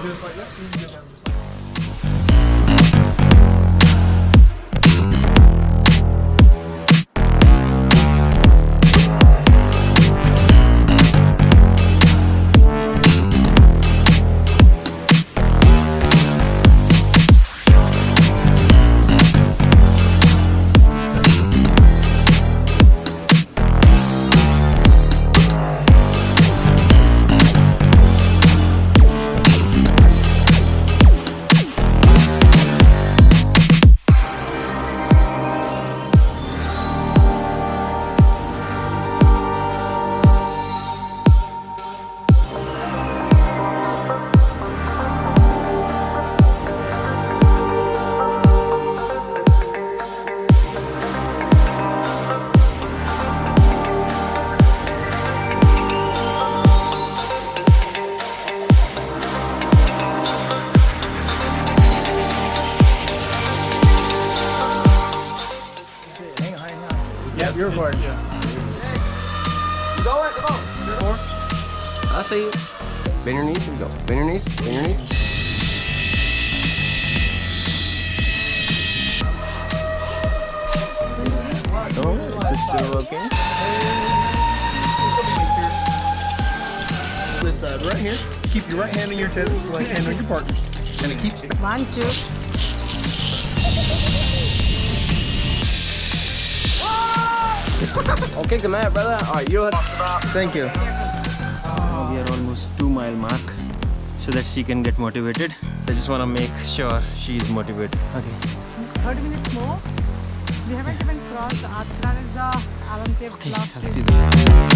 Just like that. You can get down just like that. Yep, you're recording. Yeah. Go on, come on. I see you. Bend your knees and go. Bend your knees. Bend your knees. Oh, it's still working. This side right here. Keep your right hand on your chest, left hand on your partner. And it keeps. 1, 2. Okay, come on, brother. Alright, you Thank you. We are almost 2 mile mark, so that she can get motivated. I just want to make sure she is motivated. Okay. 30 minutes more. We haven't even crossed. Adhra is the Alan Cave. Okay, I'll see you.